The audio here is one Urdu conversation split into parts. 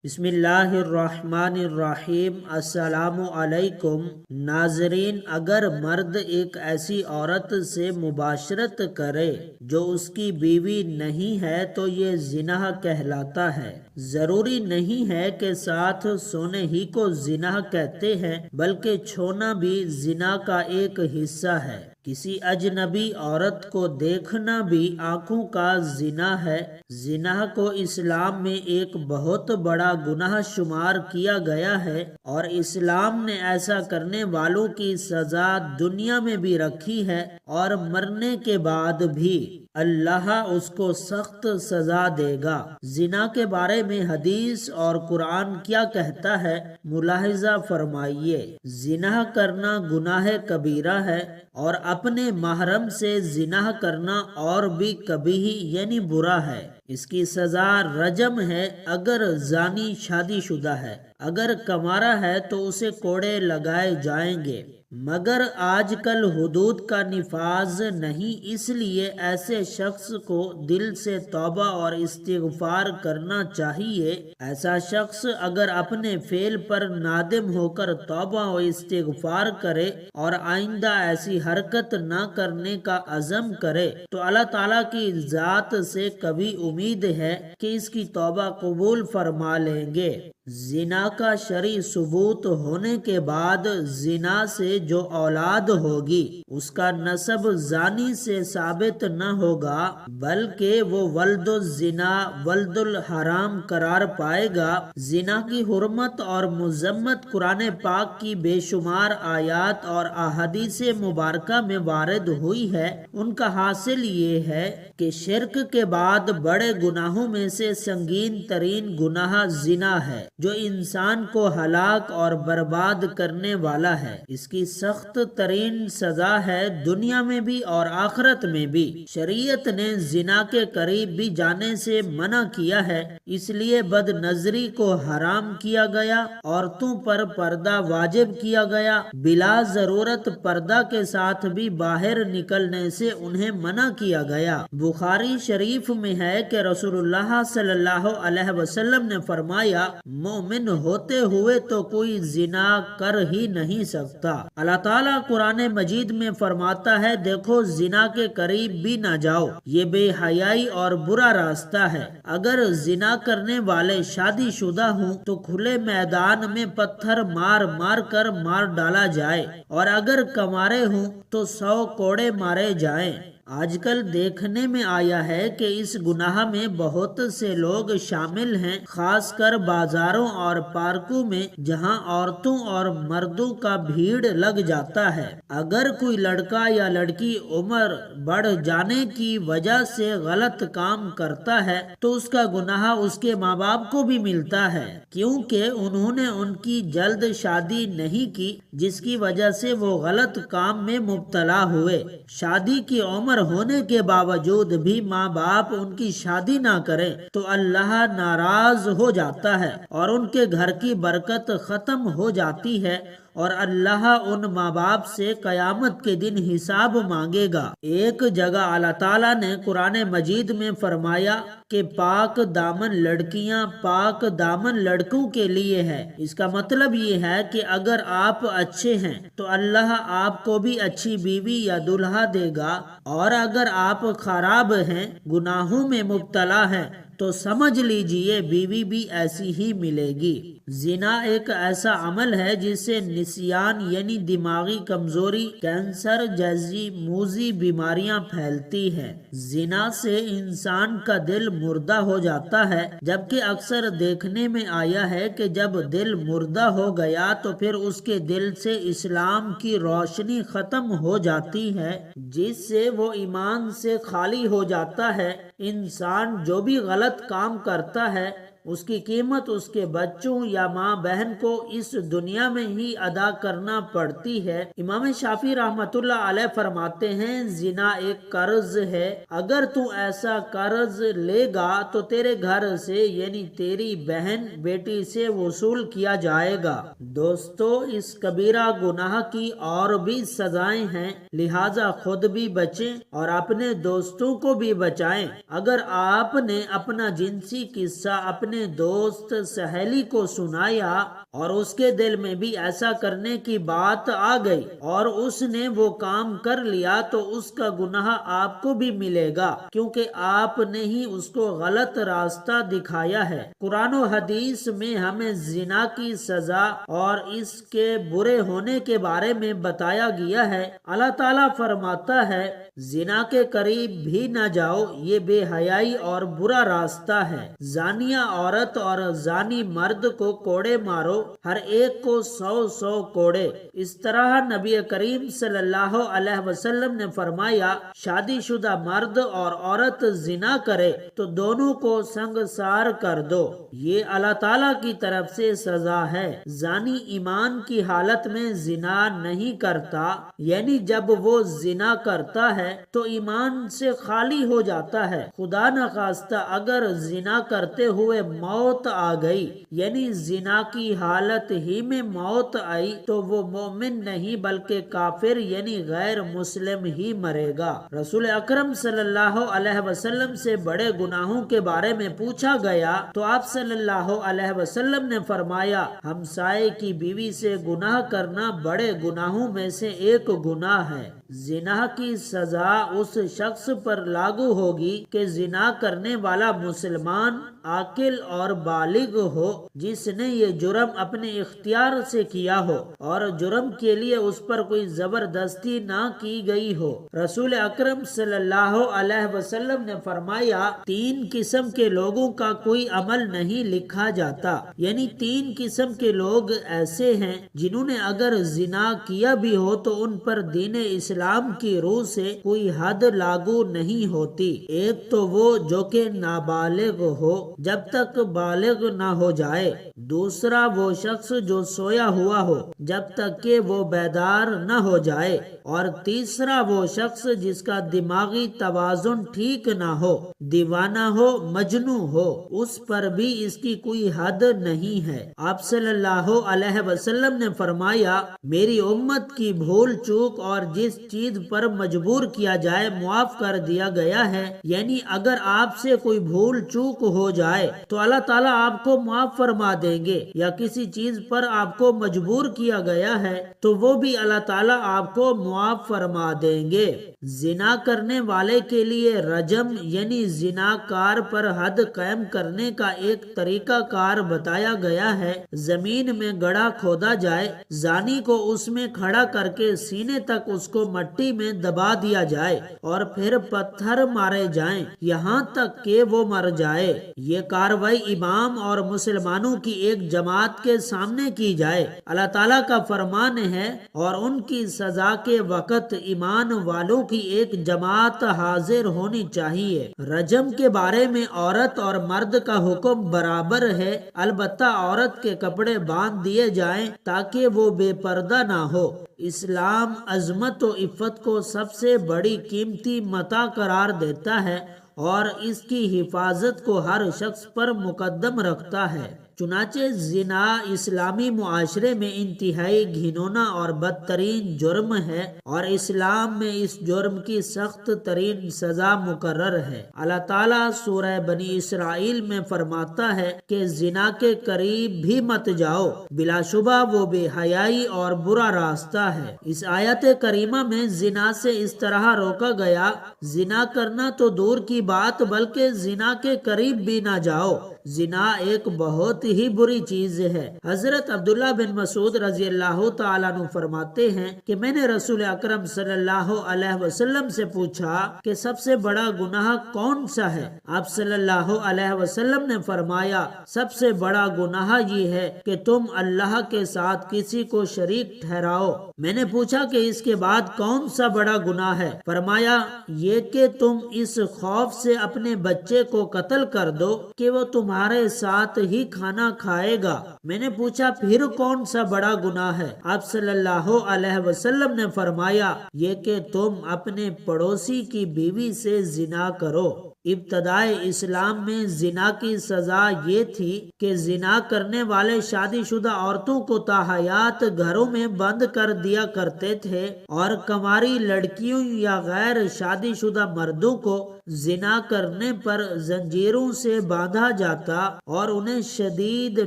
بسم اللہ الرحمن الرحیم۔ السلام علیکم ناظرین، اگر مرد ایک ایسی عورت سے مباشرت کرے جو اس کی بیوی نہیں ہے تو یہ زنا کہلاتا ہے۔ ضروری نہیں ہے کہ ساتھ سونے ہی کو زنا کہتے ہیں، بلکہ چھونا بھی زنا کا ایک حصہ ہے۔ کسی اجنبی عورت کو دیکھنا بھی آنکھوں کا زنا ہے۔ زنا کو اسلام میں ایک بہت بڑا گناہ شمار کیا گیا ہے، اور اسلام نے ایسا کرنے والوں کی سزا دنیا میں بھی رکھی ہے اور مرنے کے بعد بھی اللہ اس کو سخت سزا دے گا۔ زنا کے بارے میں حدیث اور قرآن کیا کہتا ہے، ملاحظہ فرمائیے۔ زنا کرنا گناہ کبیرہ ہے، اور اپنے محرم سے زنا کرنا اور بھی کبیح یعنی برا ہے۔ اس کی سزا رجم ہے اگر زانی شادی شدہ ہے۔ اگر کنوارا ہے تو اسے کوڑے لگائے جائیں گے۔ مگر آج کل حدود کا نفاذ نہیں، اس لیے ایسے شخص کو دل سے توبہ اور استغفار کرنا چاہیے۔ ایسا شخص اگر اپنے فعل پر نادم ہو کر توبہ و استغفار کرے اور آئندہ ایسی حرکت نہ کرنے کا عزم کرے تو اللہ تعالیٰ کی ذات سے کبھی امید ہے کہ اس کی توبہ قبول فرما لیں گے۔ زنا کا شرعی ثبوت ہونے کے بعد زنا سے جو اولاد ہوگی اس کا نسب زانی سے ثابت نہ ہوگا، بلکہ وہ ولد الزنا ولد الحرام قرار پائے گا۔ زنا کی حرمت اور مذمت قرآن پاک کی بے شمار آیات اور احادیث مبارکہ میں وارد ہوئی ہے۔ ان کا حاصل یہ ہے کہ شرک کے بعد بڑے گناہوں میں سے سنگین ترین گناہ زنا ہے، جو انسان کو ہلاک اور برباد کرنے والا ہے۔ اس کی سخت ترین سزا ہے دنیا میں بھی اور آخرت میں بھی۔ شریعت نے زنا کے قریب بھی جانے سے منع کیا ہے، اس لیے بد نظری کو حرام کیا گیا، عورتوں پر پردہ واجب کیا گیا، بلا ضرورت پردہ کے ساتھ بھی باہر نکلنے سے انہیں منع کیا گیا۔ بخاری شریف میں ہے کہ رسول اللہ صلی اللہ علیہ وسلم نے فرمایا، مومن ہوتے ہوئے تو کوئی زنا کر ہی نہیں سکتا۔ اللہ تعالیٰ قرآن مجید میں فرماتا ہے، دیکھو زنا کے قریب بھی نہ جاؤ، یہ بے حیائی اور برا راستہ ہے۔ اگر زنا کرنے والے شادی شدہ ہوں تو کھلے میدان میں پتھر مار مار کر مار ڈالا جائے، اور اگر کنوارے ہوں تو 100 کوڑے مارے جائیں۔ آج کل دیکھنے میں آیا ہے کہ اس گناہ میں بہت سے لوگ شامل ہیں، خاص کر بازاروں اور پارکوں میں جہاں عورتوں اور مردوں کا بھیڑ لگ جاتا ہے۔ اگر کوئی لڑکا یا لڑکی عمر بڑھ جانے کی وجہ سے غلط کام کرتا ہے تو اس کا گناہ اس کے ماں باپ کو بھی ملتا ہے، کیونکہ انہوں نے ان کی جلد شادی نہیں کی، جس کی وجہ سے وہ غلط کام میں مبتلا ہوئے۔ شادی کی عمر ہونے کے باوجود بھی ماں باپ ان کی شادی نہ کریں تو اللہ ناراض ہو جاتا ہے اور ان کے گھر کی برکت ختم ہو جاتی ہے، اور اللہ ان ماں باپ سے قیامت کے دن حساب مانگے گا۔ ایک جگہ اللہ تعالیٰ نے قرآن مجید میں فرمایا کہ پاک دامن لڑکیاں پاک دامن لڑکوں کے لیے ہے۔ اس کا مطلب یہ ہے کہ اگر آپ اچھے ہیں تو اللہ آپ کو بھی اچھی بیوی یا دلہا دے گا، اور اگر آپ خراب ہیں، گناہوں میں مبتلا ہیں، تو سمجھ لیجئے بیوی بھی ایسی ہی ملے گی۔ زنا ایک ایسا عمل ہے جس سے نسیان یعنی دماغی کمزوری، کینسر جیسی موذی بیماریاں پھیلتی ہیں۔ زنا سے انسان کا دل مردہ ہو جاتا ہے، جبکہ اکثر دیکھنے میں آیا ہے کہ جب دل مردہ ہو گیا تو پھر اس کے دل سے اسلام کی روشنی ختم ہو جاتی ہے، جس سے وہ ایمان سے خالی ہو جاتا ہے۔ انسان جو بھی غلط کام کرتا ہے اس کی قیمت اس کے بچوں یا ماں بہن کو اس دنیا میں ہی ادا کرنا پڑتی ہے۔ امام شافعی رحمۃ اللہ علیہ فرماتے ہیں، زنا ایک قرض ہے، اگر تو ایسا قرض لے گا تو تیرے گھر سے یعنی تیری بہن بیٹی سے وصول کیا جائے گا۔ دوستو، اس کبیرہ گناہ کی اور بھی سزائیں ہیں، لہٰذا خود بھی بچیں اور اپنے دوستوں کو بھی بچائیں۔ اگر آپ نے اپنا جنسی قصہ اپنے اپنے دوست سہیلی کو سنایا اور اس کے دل میں بھی ایسا کرنے کی بات آ گئی اور اس نے وہ کام کر لیا تو اس کا گناہ آپ کو بھی ملے گا، کیونکہ آپ نے ہی اس کو غلط راستہ دکھایا ہے۔ قرآن و حدیث میں ہمیں زنا کی سزا اور اس کے برے ہونے کے بارے میں بتایا گیا ہے۔ اللہ تعالیٰ فرماتا ہے، زنا کے قریب بھی نہ جاؤ، یہ بے حیائی اور برا راستہ ہے۔ زانیہ عورت اور زانی مرد کو کوڑے مارو، ہر ایک کو 100 کوڑے۔ اس طرح نبی کریم صلی اللہ علیہ وسلم نے فرمایا، شادی شدہ مرد اور عورت زنا کرے تو دونوں کو سنگسار کر دو، یہ اللہ تعالیٰ کی طرف سے سزا ہے۔ زانی ایمان کی حالت میں زنا نہیں کرتا، یعنی جب وہ زنا کرتا ہے تو ایمان سے خالی ہو جاتا ہے۔ خدا نخواستہ اگر زنا کرتے ہوئے موت آ گئی، یعنی زنا کی حالت ہی میں موت آئی، تو وہ مومن نہیں بلکہ کافر یعنی غیر مسلم ہی مرے گا۔ رسول اکرم صلی اللہ علیہ وسلم سے بڑے گناہوں کے بارے میں پوچھا گیا تو آپ صلی اللہ علیہ وسلم نے فرمایا، ہمسائے کی بیوی سے گناہ کرنا بڑے گناہوں میں سے ایک گناہ ہے۔ زنا کی سزا اس شخص پر لاگو ہوگی کہ زنا کرنے والا مسلمان عاقل اور بالغ ہو، جس نے یہ جرم اپنے اختیار سے کیا ہو اور جرم کے لیے اس پر کوئی زبردستی نہ کی گئی ہو۔ رسول اکرم صلی اللہ علیہ وسلم نے فرمایا، 3 قسم کے لوگوں کا کوئی عمل نہیں لکھا جاتا، یعنی 3 قسم کے لوگ ایسے ہیں جنہوں نے اگر زنا کیا بھی ہو تو ان پر دین اسلام کی روح سے کوئی حد لاگو نہیں ہوتی۔ ایک تو وہ جو کہ نابالغ ہو جب تک بالغ نہ ہو جائے، دوسرا وہ شخص جو سویا ہوا ہو جب تک کہ وہ بیدار نہ ہو جائے، اور تیسرا وہ شخص جس کا دماغی توازن ٹھیک نہ ہو، دیوانہ ہو، مجنون ہو، اس پر بھی اس کی کوئی حد نہیں ہے۔ آپ صلی اللہ علیہ وسلم نے فرمایا، میری امت کی بھول چوک اور جس چیز پر مجبور کیا جائے معاف کر دیا گیا ہے، یعنی اگر آپ سے کوئی بھول چوک ہو جائے تو اللہ تعالیٰ آپ کو معاف فرما دیں گے، یا کسی چیز پر آپ کو مجبور کیا گیا ہے تو وہ بھی اللہ تعالیٰ آپ کو معاف فرما دیں گے۔ زنا کرنے والے کے لیے رجم یعنی زنا کار پر حد قائم کرنے کا ایک طریقہ کار بتایا گیا ہے۔ زمین میں گڑھا کھودا جائے، زانی کو اس میں کھڑا کر کے سینے تک اس کو مٹی میں دبا دیا جائے اور پھر پتھر مارے جائیں یہاں تک کہ وہ مر جائے۔ یہ کاروائی امام اور مسلمانوں کی ایک جماعت کے سامنے کی جائے۔ اللہ تعالیٰ کا فرمان ہے، اور ان کی سزا کے وقت ایمان والوں کی ایک جماعت حاضر ہونی چاہیے۔ رجم کے بارے میں عورت اور مرد کا حکم برابر ہے، البتہ عورت کے کپڑے باندھ دیے جائیں تاکہ وہ بے پردہ نہ ہو۔ اسلام عظمت و عفت کو سب سے بڑی قیمتی متاع قرار دیتا ہے اور اس کی حفاظت کو ہر شخص پر مقدم رکھتا ہے۔ چنانچہ زنا اسلامی معاشرے میں انتہائی گھنونا اور بدترین جرم ہے، اور اسلام میں اس جرم کی سخت ترین سزا مقرر ہے۔ اللہ تعالیٰ سورہ بنی اسرائیل میں فرماتا ہے کہ زنا کے قریب بھی مت جاؤ، بلا شبہ وہ بے حیائی اور برا راستہ ہے۔ اس آیت کریمہ میں زنا سے اس طرح روکا گیا، زنا کرنا تو دور کی بات بلکہ زنا کے قریب بھی نہ جاؤ۔ زنا ایک بہت ہی بری چیز ہے۔ حضرت عبداللہ بن مسعود رضی اللہ تعالیٰ عنہ فرماتے ہیں کہ میں نے رسول اکرم صلی اللہ علیہ وسلم سے پوچھا کہ سب سے بڑا گناہ کون سا ہے؟ آپ صلی اللہ علیہ وسلم نے فرمایا، سب سے بڑا گناہ یہ ہے کہ تم اللہ کے ساتھ کسی کو شریک ٹھہراؤ۔ میں نے پوچھا کہ اس کے بعد کون سا بڑا گناہ ہے؟ فرمایا، یہ کہ تم اس خوف سے اپنے بچے کو قتل کر دو کہ وہ تمہارے ساتھ ہی کھانا کھائے گا۔ میں نے پوچھا پھر کون سا بڑا گناہ ہے؟ آپ صلی اللہ علیہ وسلم نے فرمایا، یہ کہ تم اپنے پڑوسی کی بیوی سے زنا کرو۔ ابتدائے اسلام میں زنا کی سزا یہ تھی کہ زنا کرنے والے شادی شدہ عورتوں کو تاحیات گھروں میں بند کر دیا کرتے تھے اور کنواری لڑکیوں یا غیر شادی شدہ مردوں کو زنا کرنے پر زنجیروں سے باندھا جاتا اور انہیں شدید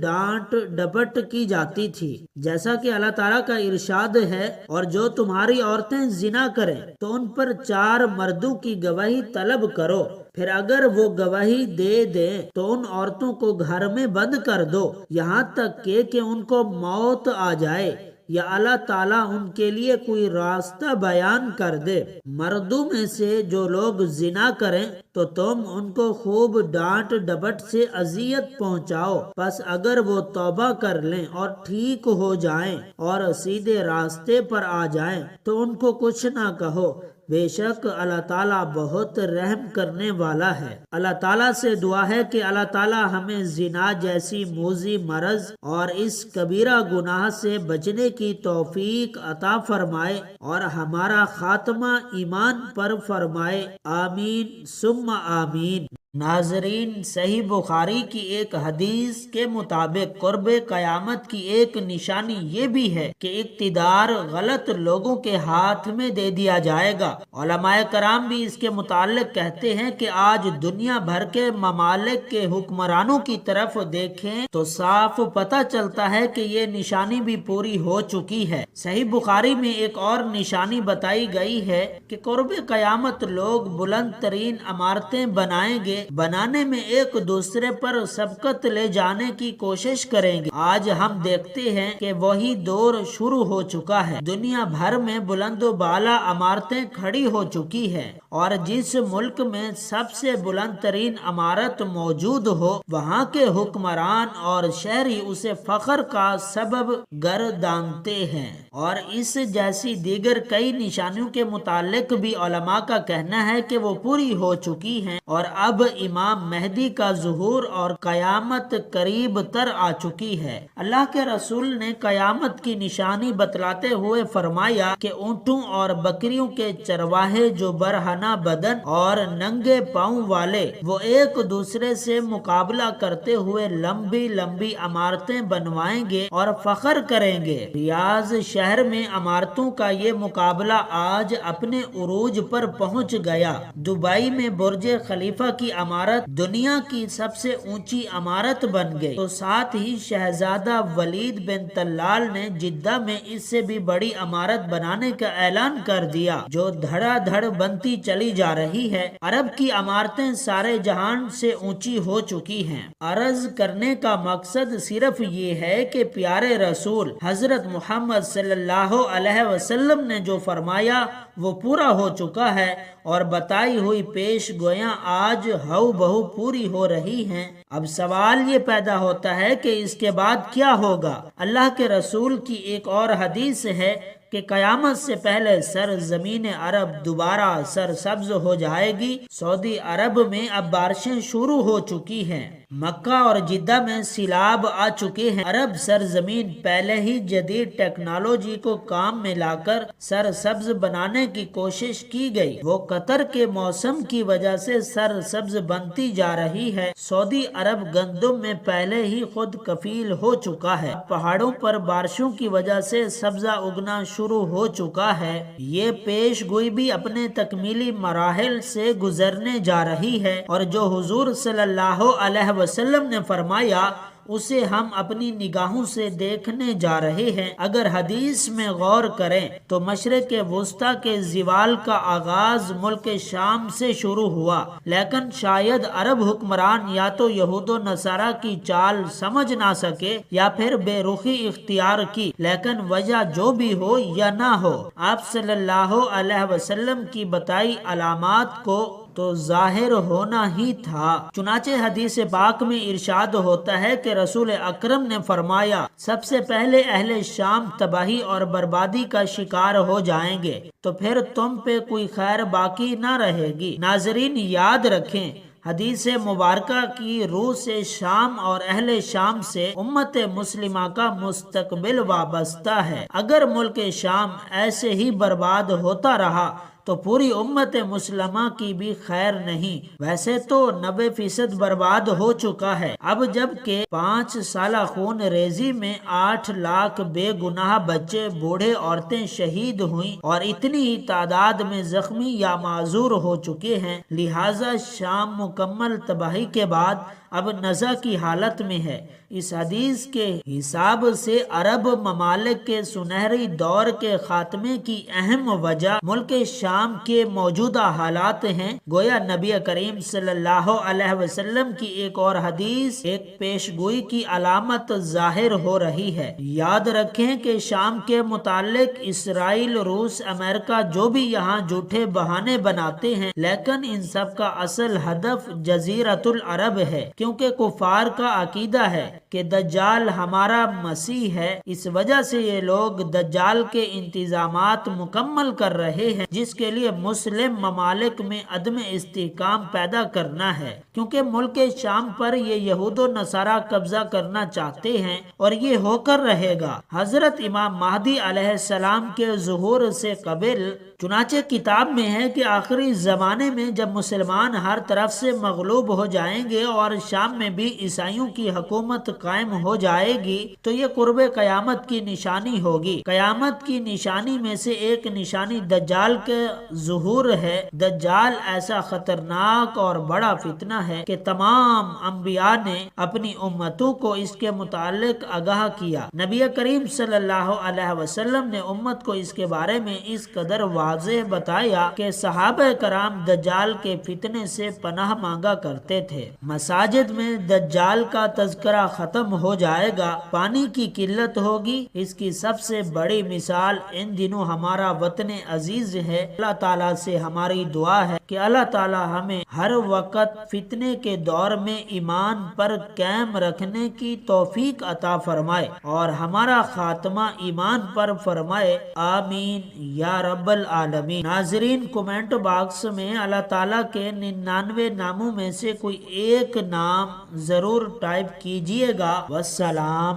ڈانٹ ڈپٹ کی جاتی تھی، جیسا کہ اللہ تعالیٰ کا ارشاد ہے، اور جو تمہاری عورتیں زنا کریں تو ان پر 4 مردوں کی گواہی طلب کرو، پھر اگر وہ گواہی دے دیں تو ان عورتوں کو گھر میں بند کر دو یہاں تک کہ ان کو موت آ جائے یا اللہ تعالیٰ ان کے لیے کوئی راستہ بیان کر دے۔ مردوں میں سے جو لوگ زنا کریں تو تم ان کو خوب ڈانٹ ڈپٹ سے اذیت پہنچاؤ، پس اگر وہ توبہ کر لیں اور ٹھیک ہو جائیں اور سیدھے راستے پر آ جائیں تو ان کو کچھ نہ کہو، بے شک اللہ تعالیٰ بہت رحم کرنے والا ہے۔ اللہ تعالیٰ سے دعا ہے کہ اللہ تعالیٰ ہمیں زنا جیسی موذی مرض اور اس کبیرہ گناہ سے بچنے کی توفیق عطا فرمائے اور ہمارا خاتمہ ایمان پر فرمائے، آمین ثم آمین۔ ناظرین، صحیح بخاری کی ایک حدیث کے مطابق قرب قیامت کی ایک نشانی یہ بھی ہے کہ اقتدار غلط لوگوں کے ہاتھ میں دے دیا جائے گا۔ علماء کرام بھی اس کے متعلق کہتے ہیں کہ آج دنیا بھر کے ممالک کے حکمرانوں کی طرف دیکھیں تو صاف پتہ چلتا ہے کہ یہ نشانی بھی پوری ہو چکی ہے۔ صحیح بخاری میں ایک اور نشانی بتائی گئی ہے کہ قرب قیامت لوگ بلند ترین عمارتیں بنائیں گے، بنانے میں ایک دوسرے پر سبقت لے جانے کی کوشش کریں گے۔ آج ہم دیکھتے ہیں کہ وہی دور شروع ہو چکا ہے۔ دنیا بھر میں بلند و بالا عمارتیں کھڑی ہو چکی ہیں اور جس ملک میں سب سے بلند ترین عمارت موجود ہو وہاں کے حکمران اور شہری اسے فخر کا سبب گردانتے ہیں۔ اور اس جیسی دیگر کئی نشانیوں کے متعلق بھی علماء کا کہنا ہے کہ وہ پوری ہو چکی ہیں اور اب امام مہدی کا ظہور اور قیامت قریب تر آ چکی ہے۔ اللہ کے رسول نے قیامت کی نشانی بتلاتے ہوئے فرمایا کہ اونٹوں اور بکریوں کے چرواہے جو برہنہ بدن اور ننگے پاؤں والے وہ ایک دوسرے سے مقابلہ کرتے ہوئے لمبی لمبی عمارتیں بنوائیں گے اور فخر کریں گے۔ ریاض شہر میں عمارتوں کا یہ مقابلہ آج اپنے عروج پر پہنچ گیا۔ دبئی میں برج خلیفہ کی عمارت دنیا کی سب سے اونچی عمارت بن گئی، تو ساتھ ہی شہزادہ ولید بن طلال نے جدہ میں اس سے بھی بڑی عمارت بنانے کا اعلان کر دیا جو دھڑا دھڑ بنتی چلی جا رہی ہے۔ عرب کی عمارتیں سارے جہان سے اونچی ہو چکی ہیں۔ عرض کرنے کا مقصد صرف یہ ہے کہ پیارے رسول حضرت محمد صلی اللہ علیہ وسلم نے جو فرمایا وہ پورا ہو چکا ہے اور بتائی ہوئی پیش گویاں آج ہو بہو پوری ہو رہی ہیں۔ اب سوال یہ پیدا ہوتا ہے کہ اس کے بعد کیا ہوگا؟ اللہ کے رسول کی ایک اور حدیث ہے کہ قیامت سے پہلے سرزمین عرب دوبارہ سرسبز ہو جائے گی۔ سعودی عرب میں اب بارشیں شروع ہو چکی ہیں، مکہ اور جدہ میں سیلاب آ چکے ہیں۔ عرب سرزمین پہلے ہی جدید ٹیکنالوجی کو کام میں لا کر سرسبز بنانے کی کوشش کی گئی، وہ قطر کے موسم کی وجہ سے سرسبز بنتی جا رہی ہے۔ سعودی عرب گندم میں پہلے ہی خود کفیل ہو چکا ہے، پہاڑوں پر بارشوں کی وجہ سے سبزہ اگنا شروع ہو چکا ہے۔ یہ پیش گوئی بھی اپنے تکمیلی مراحل سے گزرنے جا رہی ہے اور جو حضور صلی اللہ علیہ وسلم نے فرمایا اسے ہم اپنی نگاہوں سے دیکھنے جا رہے ہیں۔ اگر حدیث میں غور کریں تو مشرق وسطی کے زوال کا آغاز ملک شام سے شروع ہوا، لیکن شاید عرب حکمران یا تو یہود و نصارہ کی چال سمجھ نہ سکے یا پھر بے رخی اختیار کی، لیکن وجہ جو بھی ہو یا نہ ہو، آپ صلی اللہ علیہ وسلم کی بتائی علامات کو تو ظاہر ہونا ہی تھا۔ چنانچہ حدیث پاک میں ارشاد ہوتا ہے کہ رسول اکرم نے فرمایا سب سے پہلے اہل شام تباہی اور بربادی کا شکار ہو جائیں گے تو پھر تم پہ کوئی خیر باقی نہ رہے گی۔ ناظرین یاد رکھیں، حدیث مبارکہ کی روح سے شام اور اہل شام سے امت مسلمہ کا مستقبل وابستہ ہے۔ اگر ملک شام ایسے ہی برباد ہوتا رہا تو پوری امت مسلمہ کی بھی خیر نہیں۔ ویسے تو 90% برباد ہو چکا ہے۔ اب جب کہ 5 سالہ خون ریزی میں 8 لاکھ بے گناہ بچے، بوڑھے، عورتیں شہید ہوئیں اور اتنی ہی تعداد میں زخمی یا معذور ہو چکے ہیں، لہٰذا شام مکمل تباہی کے بعد اب نزع کی حالت میں ہے۔ اس حدیث کے حساب سے عرب ممالک کے سنہری دور کے خاتمے کی اہم وجہ ملک شام کے موجودہ حالات ہیں۔ گویا نبی کریم صلی اللہ علیہ وسلم کی ایک اور حدیث ایک پیشگوئی کی علامت ظاہر ہو رہی ہے۔ یاد رکھیں کہ شام کے متعلق اسرائیل، روس، امریکہ جو بھی یہاں جھوٹے بہانے بناتے ہیں، لیکن ان سب کا اصل ہدف جزیرۃ العرب ہے، کیونکہ کفار کا عقیدہ ہے کہ دجال ہمارا مسیح ہے۔ اس وجہ سے یہ لوگ دجال کے انتظامات مکمل کر رہے ہیں، جس کے لیے مسلم ممالک میں عدم استحکام پیدا کرنا ہے، کیونکہ ملک شام پر یہ یہود و نصارہ قبضہ کرنا چاہتے ہیں اور یہ ہو کر رہے گا۔ حضرت امام مہدی علیہ السلام کے ظہور سے قبل چنانچہ کتاب میں ہے کہ آخری زمانے میں جب مسلمان ہر طرف سے مغلوب ہو جائیں گے اور شام میں بھی عیسائیوں کی حکومت قائم ہو جائے گی تو یہ قرب قیامت کی نشانی ہوگی۔ قیامت کی نشانی میں سے ایک نشانی دجال کے ظہور ہے۔ دجال ایسا خطرناک اور بڑا فتنہ ہے کہ تمام انبیاء نے اپنی امتوں کو اس کے متعلق آگاہ کیا۔ نبی کریم صلی اللہ علیہ وسلم نے امت کو اس کے بارے میں اس قدر واضح بتایا کہ صحابہ کرام دجال کے فتنے سے پناہ مانگا کرتے تھے۔ مساجد میں دجال کا تذکرہ ختم ہو جائے گا، پانی کی قلت ہوگی۔ اس کی سب سے بڑی مثال ان دنوں ہمارا وطن عزیز ہے۔ اللہ تعالیٰ سے ہماری دعا ہے کہ اللہ تعالیٰ ہمیں ہر وقت فتنے کے دور میں ایمان پر قائم رکھنے کی توفیق عطا فرمائے اور ہمارا خاتمہ ایمان پر فرمائے، آمین یا رب العالمین۔ ناظرین، کومنٹ باکس میں اللہ تعالیٰ کے 99 ناموں میں سے کوئی ایک نام ضرور ٹائپ کیجئے گا۔ والسلام۔